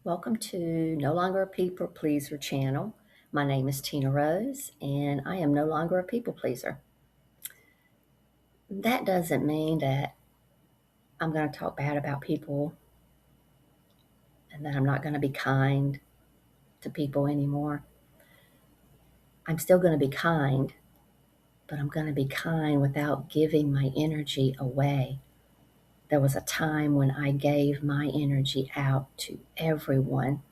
Welcome to No Longer a People Pleaser channel. My name is Tina Rose, and I am no longer a people pleaser. That doesn't mean that I'm going to talk bad about people and that I'm not going to be kind to people anymore. I'm still going to be kind, but I'm going to be kind without giving my energy away. There was a time when I gave my energy out to everyone,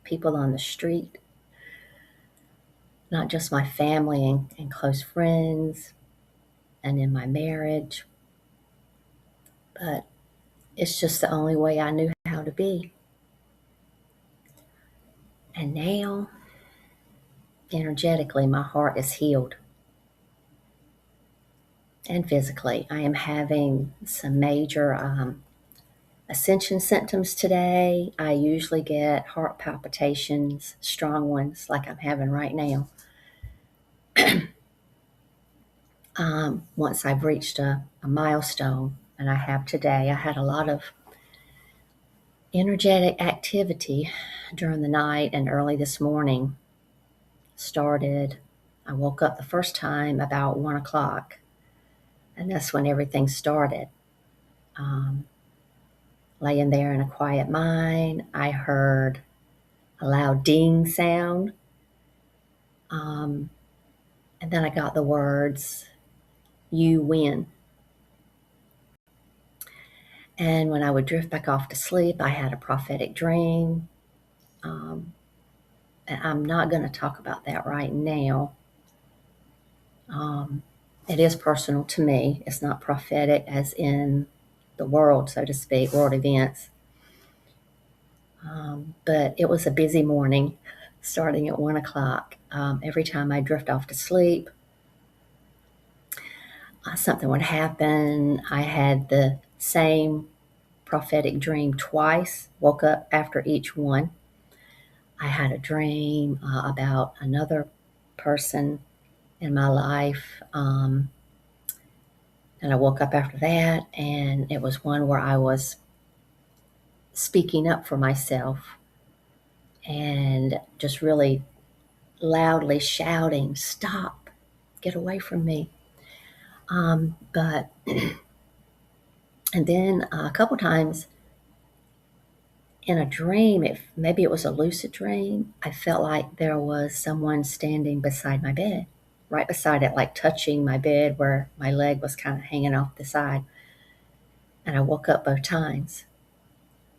people on the street, not just my family and close friends, and in my marriage, but it's just the only way I knew how to be. And now, energetically, my heart is healed. And physically, I am having some major ascension symptoms today. I usually get heart palpitations, strong ones, like I'm having right now. Once I've reached a milestone, and I have today, I had a lot of energetic activity during the night and early this morning. I woke up the first time about 1 o'clock, and that's when everything started. Um, Laying there in a quiet mind, I heard a loud ding sound, um, and then I got the words, "You win." And when I would drift back off to sleep, I had a prophetic dream. Um, and I'm not going to talk about that right now. Um, it is personal to me. It's not prophetic as in the world, so to speak, world events. But it was a busy morning starting at 1 o'clock. Every time I drift off to sleep, something would happen. I had the same prophetic dream twice, woke up after each one. I had a dream about another person in my life. And I woke up after that, and it was one where I was speaking up for myself and just really loudly shouting, "Stop, get away from me." But and then a couple times in a dream, if maybe it was a lucid dream, I felt like there was someone standing beside my bed, right beside it, like touching my bed where my leg was kind of hanging off the side. And I woke up both times.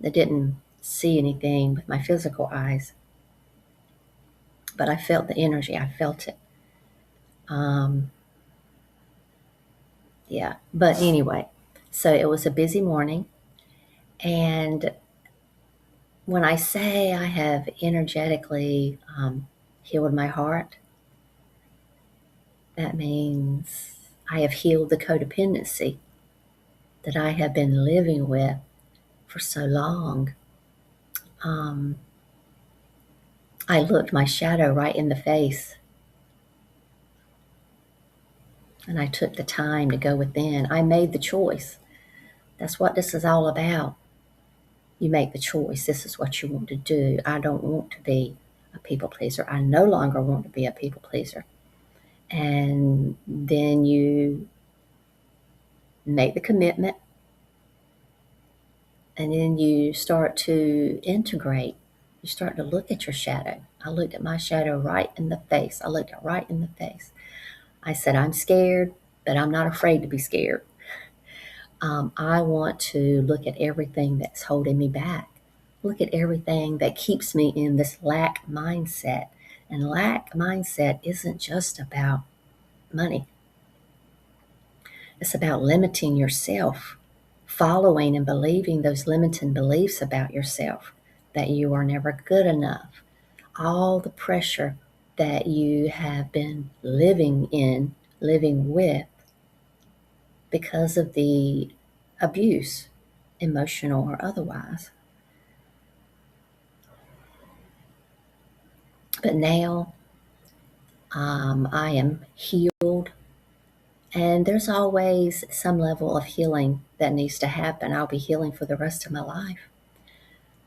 I didn't see anything with my physical eyes, but I felt the energy. I felt it. Um, yeah. But anyway, so it was a busy morning. And when I say I have energetically healed my heart, that means I have healed the codependency that I have been living with for so long. I looked my shadow right in the face, and I took the time to go within. I made the choice. That's what this is all about. You make the choice. This is what you want to do. I don't want to be a people pleaser. I no longer want to be a people pleaser. And then you make the commitment, and then you start to integrate. You start to look at your shadow. I looked at my shadow right in the face. I looked it right in the face. I said, "I'm scared, but I'm not afraid to be scared. I want to look at everything that's holding me back. Look at everything that keeps me in this lack mindset." And lack mindset isn't just about money. It's about limiting yourself, following and believing those limiting beliefs about yourself, that you are never good enough. All the pressure that you have been living with because of the abuse, emotional or otherwise. But now I am healed, and there's always some level of healing that needs to happen. I'll be healing for the rest of my life.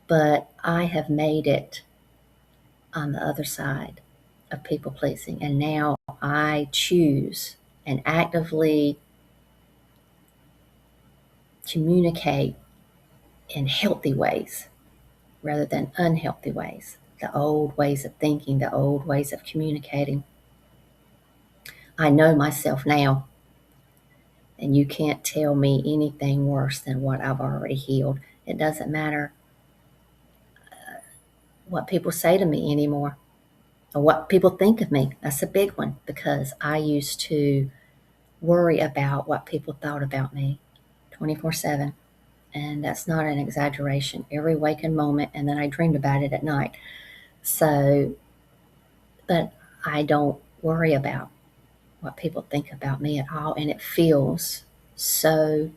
But I have made it on the other side of people pleasing. And now I choose and actively communicate in healthy ways rather than unhealthy ways. The old ways of thinking, the old ways of communicating. I know myself now, and you can't tell me anything worse than what I've already healed. It doesn't matter what people say to me anymore or what people think of me. That's a big one because I used to worry about what people thought about me 24/7. And that's not an exaggeration. Every waking moment, and then I dreamed about it at night. So, but I don't worry about what people think about me at all. And it feels so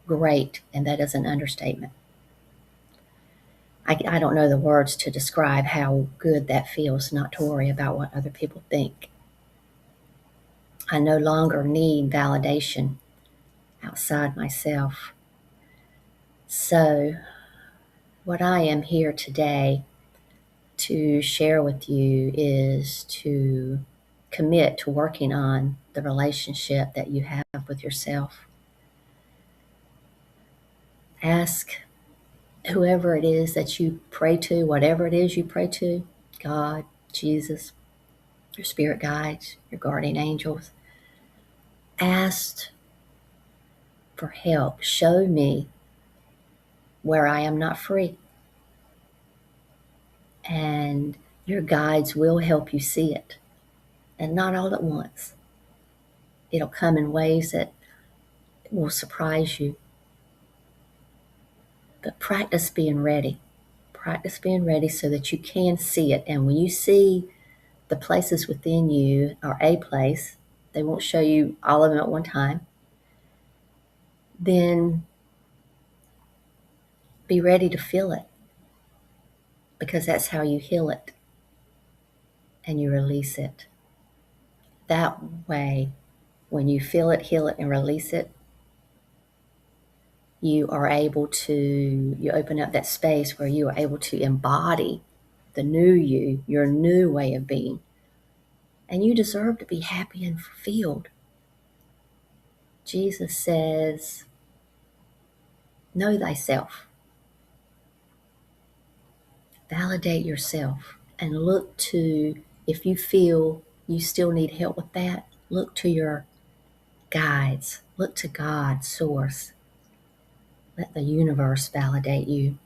great. And that is an understatement. I don't know the words to describe how good that feels not to worry about what other people think. I no longer need validation outside myself. So, what I am here today to share with you is to commit to working on the relationship that you have with yourself. Ask whoever it is that you pray to, whatever it is you pray to, God, Jesus, your spirit guides, your guardian angels. Ask for help. Show me where I am not free. And your guides will help you see it. And not all at once. It'll come in ways that will surprise you. But practice being ready. Practice being ready so that you can see it. And when you see the places within you or a place, they won't show you all of them at one time, then be ready to feel it because that's how you heal it and you release it. That way, when you feel it, heal it, and release it, you open up that space where you are able to embody the new you, your new way of being. And you deserve to be happy and fulfilled. Jesus says, know thyself. Validate yourself and look to, if you feel you still need help with that, look to your guides. Look to God, source. Let the universe validate you.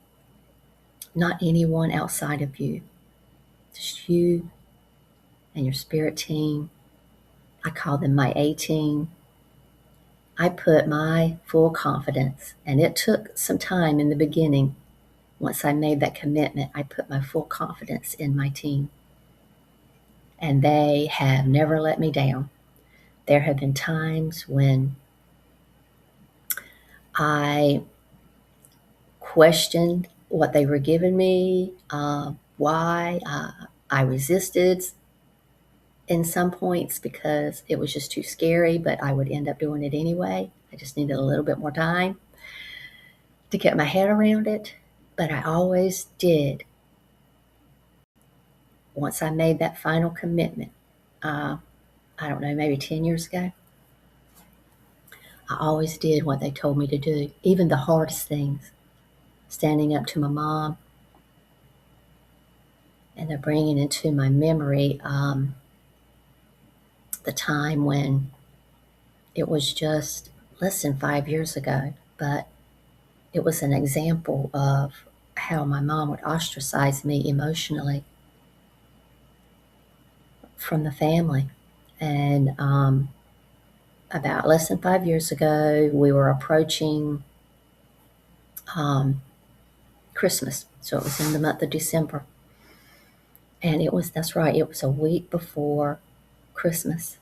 Not anyone outside of you. Just you and your spirit team. I call them my A team. I put my full confidence, and it took some time in the beginning. Once I made that commitment, I put my full confidence in my team. And they have never let me down. There have been times when I questioned what they were giving me, why I resisted in some points because it was just too scary, but I would end up doing it anyway. I just needed a little bit more time to get my head around it, but I always did. Once I made that final commitment, I don't know, maybe 10 years ago, I always did what they told me to do, even the hardest things. Standing up to my mom, and they're bringing into my memory the time when it was just less than 5 years ago, but it was an example of how my mom would ostracize me emotionally from the family. And about less than 5 years ago, we were approaching Christmas. So it was in the month of December. And that's right, it was a week before Christmas.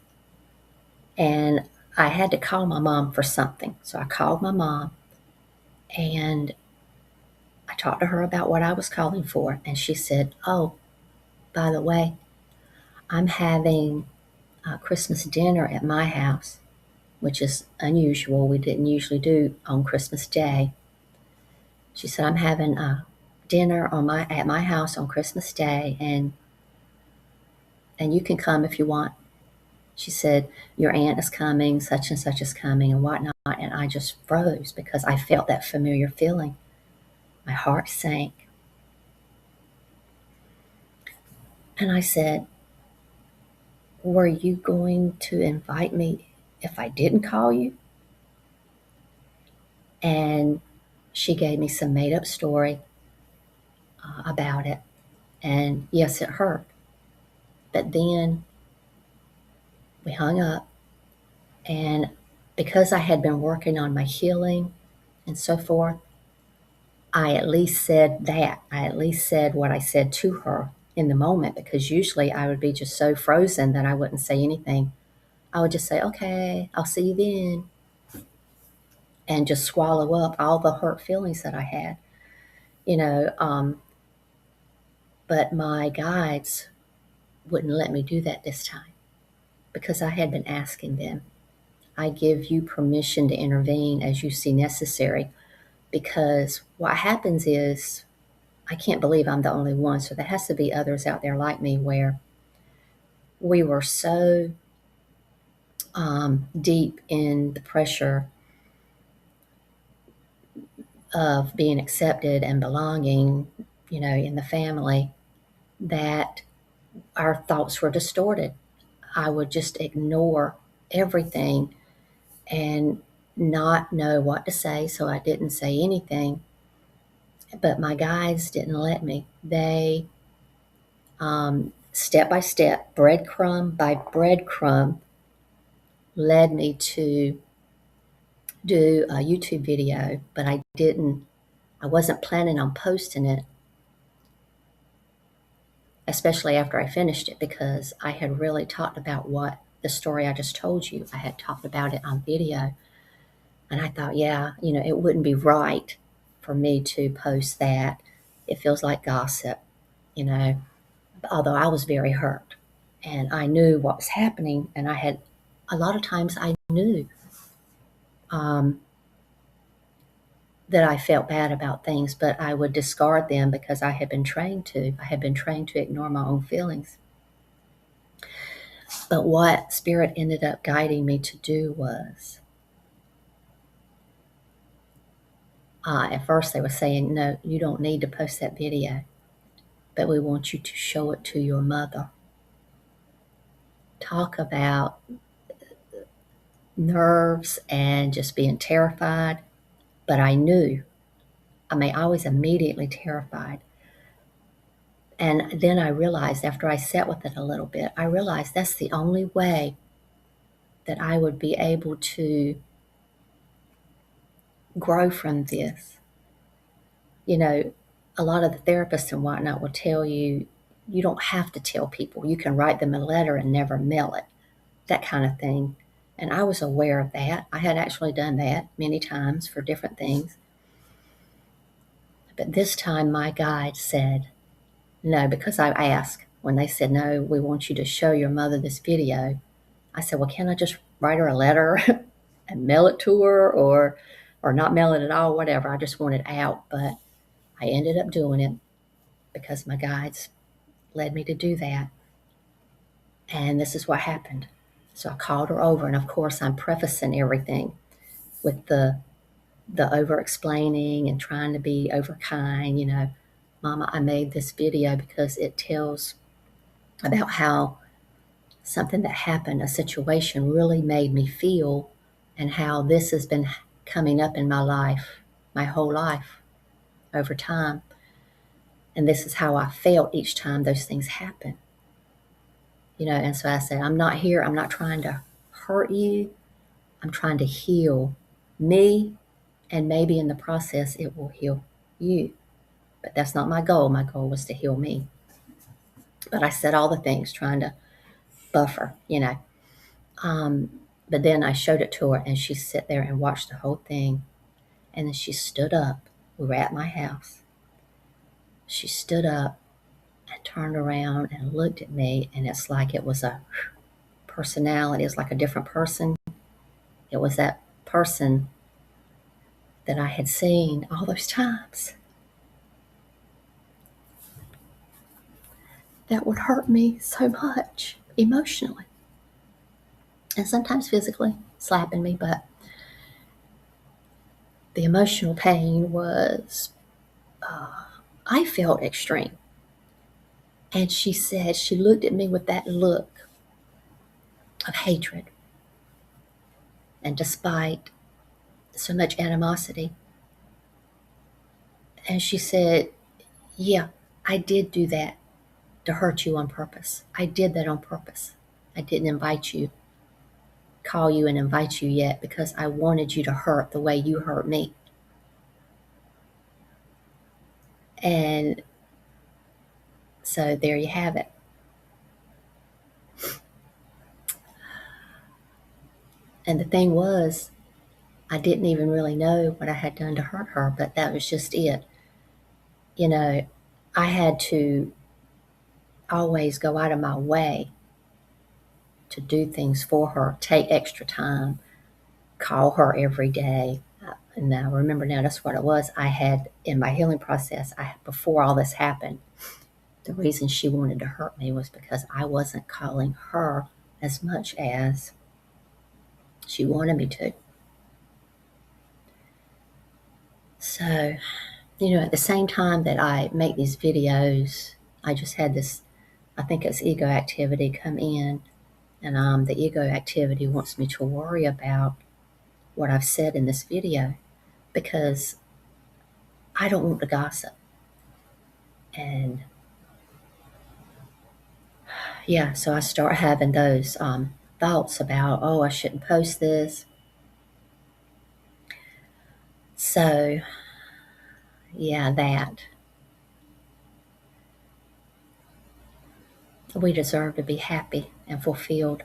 And I had to call my mom for something. So I called my mom and I talked to her about what I was calling for. And she said, oh, by the way, I'm having Christmas dinner at my house, which is unusual. We didn't usually do on Christmas Day. She said, I'm having dinner at my house on Christmas Day, and you can come if you want. She said, your aunt is coming, such and such is coming, and whatnot. And I just froze because I felt that familiar feeling. My heart sank. And I said, were you going to invite me if I didn't call you? And she gave me some made up story about it. And yes, it hurt. But then we hung up. And because I had been working on my healing and so forth, I at least said that. I at least said what I said to her in the moment, because usually I would be just so frozen that I wouldn't say anything. I would just say, okay, I'll see you then, and just swallow up all the hurt feelings that I had, you know. But my guides wouldn't let me do that this time because I had been asking them. I give you permission to intervene as you see necessary, because what happens is, I can't believe I'm the only one, so there has to be others out there like me, where we were so deep in the pressure of being accepted and belonging, in the family, that our thoughts were distorted. I would just ignore everything and not know what to say, so I didn't say anything. But my guides didn't let me. They, step by step, breadcrumb by breadcrumb, led me to do a YouTube video, but I wasn't planning on posting it, especially after I finished it, because I had really talked about what the story I just told you. I had talked about it on video. And I thought, yeah, it wouldn't be right for me to post that. It feels like gossip, you know, although I was very hurt and I knew what was happening. And a lot of times I knew um, that I felt bad about things, but I would discard them because I had been trained to. I had been trained to ignore my own feelings. But what Spirit ended up guiding me to do was, at first they were saying, no, you don't need to post that video, but we want you to show it to your mother. Talk about nerves and just being terrified. But I knew, I was immediately terrified. And then I realized, after I sat with it a little bit, I realized that's the only way that I would be able to grow from this. A lot of the therapists and whatnot will tell you, you don't have to tell people. You can write them a letter and never mail it, that kind of thing. And I was aware of that. I had actually done that many times for different things. But this time my guide said, no, because I asked. When they said, no, we want you to show your mother this video, I said, well, can I just write her a letter and mail it to her, or not mail it at all, whatever. I just want it out. But I ended up doing it because my guides led me to do that. And this is what happened. So I called her over, and of course I'm prefacing everything with the over explaining and trying to be over kind, Mama, I made this video because it tells about how something that happened, a situation, really made me feel, and how this has been coming up in my life, my whole life, over time. And this is how I felt each time those things happen. And so I said, I'm not here, I'm not trying to hurt you. I'm trying to heal me, and maybe in the process it will heal you. But that's not my goal. My goal was to heal me. But I said all the things, trying to buffer. But then I showed it to her, and she sat there and watched the whole thing. And then she stood up. We were at my house. She stood up and turned around and looked at me, and it's like it was a personality. It was like a different person. It was that person that I had seen all those times. that would hurt me so much emotionally and sometimes physically, slapping me, but the emotional pain was, I felt extreme. And she said, she looked at me with that look of hatred. And despite so much animosity, and she said, yeah, I did do that to hurt you on purpose. I did that on purpose. I didn't call you and invite you yet because I wanted you to hurt the way you hurt me. And so there you have it. And the thing was, I didn't even really know what I had done to hurt her, but that was just it. You know, I had to always go out of my way to do things for her, take extra time, call her every day. And I remember now that's what it was. I had in my healing process, before all this happened, the reason she wanted to hurt me was because I wasn't calling her as much as she wanted me to. So, at the same time that I make these videos, I just had this, I think it's ego activity come in. And the ego activity wants me to worry about what I've said in this video because I don't want to gossip. And yeah, so I start having those thoughts about, oh, I shouldn't post this. So, yeah, that. We deserve to be happy and fulfilled.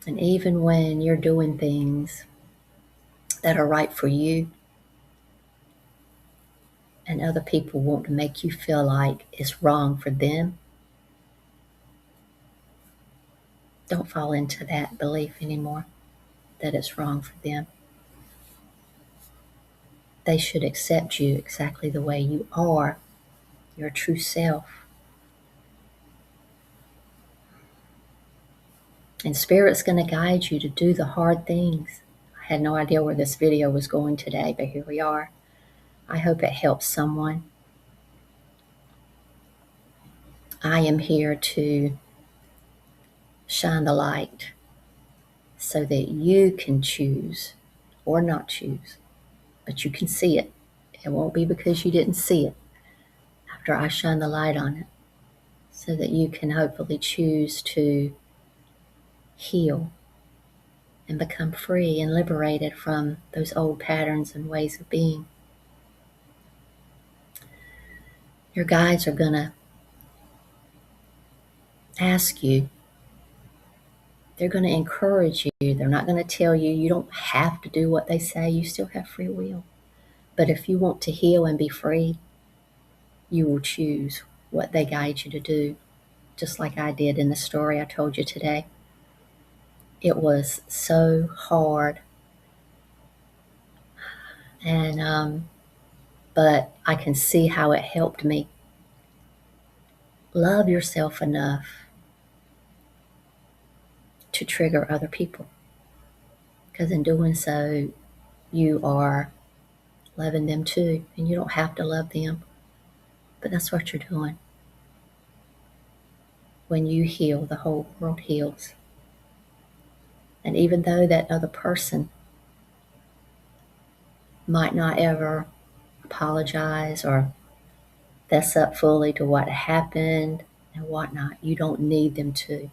And even when you're doing things that are right for you and other people want to make you feel like it's wrong for them, don't fall into that belief anymore that it's wrong for them. They should accept you exactly the way you are, your true self. And Spirit's going to guide you to do the hard things. I had no idea where this video was going today, but here we are. I hope it helps someone. I am here to shine the light so that you can choose or not choose, but you can see it. It won't be because you didn't see it after I shine the light on it, so that you can hopefully choose to heal and become free and liberated from those old patterns and ways of being. Your guides are going to ask you, they're going to encourage you. They're not going to tell you you don't have to do what they say. You still have free will. But if you want to heal and be free, you will choose what they guide you to do, just like I did in the story I told you today. It was so hard. And but I can see how it helped me. Love yourself enough to trigger other people, because in doing so, you are loving them too, and you don't have to love them, but that's what you're doing. When you heal, the whole world heals. And even though that other person might not ever apologize or fess up fully to what happened and whatnot, you don't need them to.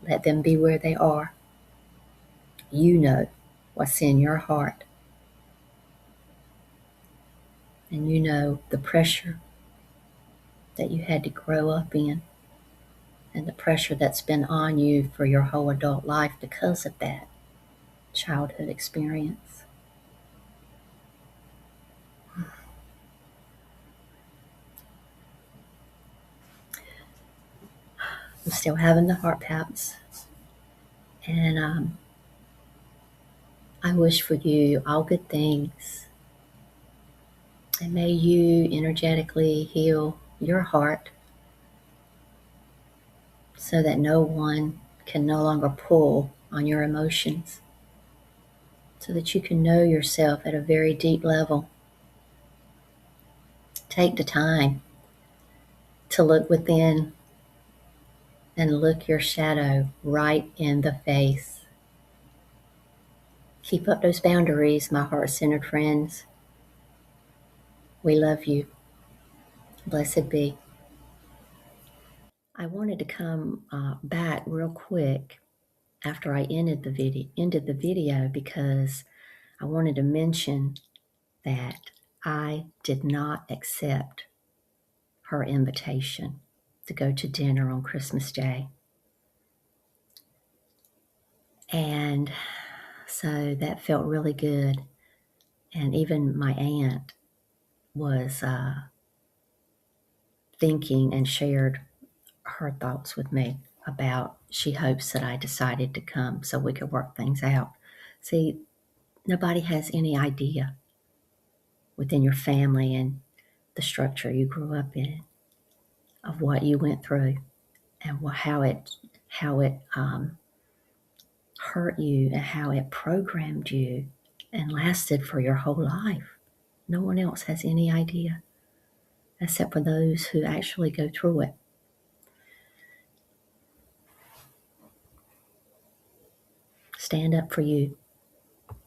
Let them be where they are. You know what's in your heart. And you know the pressure that you had to grow up in, and the pressure that's been on you for your whole adult life because of that childhood experience. I'm still having the heart palps, and I wish for you all good things, And may you energetically heal your heart so that no one can no longer pull on your emotions, so that you can know yourself at a very deep level. Take the time to look within and look your shadow right in the face. Keep up those boundaries, my heart-centered friends. We love you. Blessed be. I wanted to come back real quick after I ended the video because I wanted to mention that I did not accept her invitation to go to dinner on Christmas Day. And so that felt really good. And even my aunt was thinking and shared her thoughts with me about she hopes that I decided to come so we could work things out. See, nobody has any idea within your family and the structure you grew up in of what you went through and how it hurt you and how it programmed you and lasted for your whole life. No one else has any idea except for those who actually go through it. Stand up for you.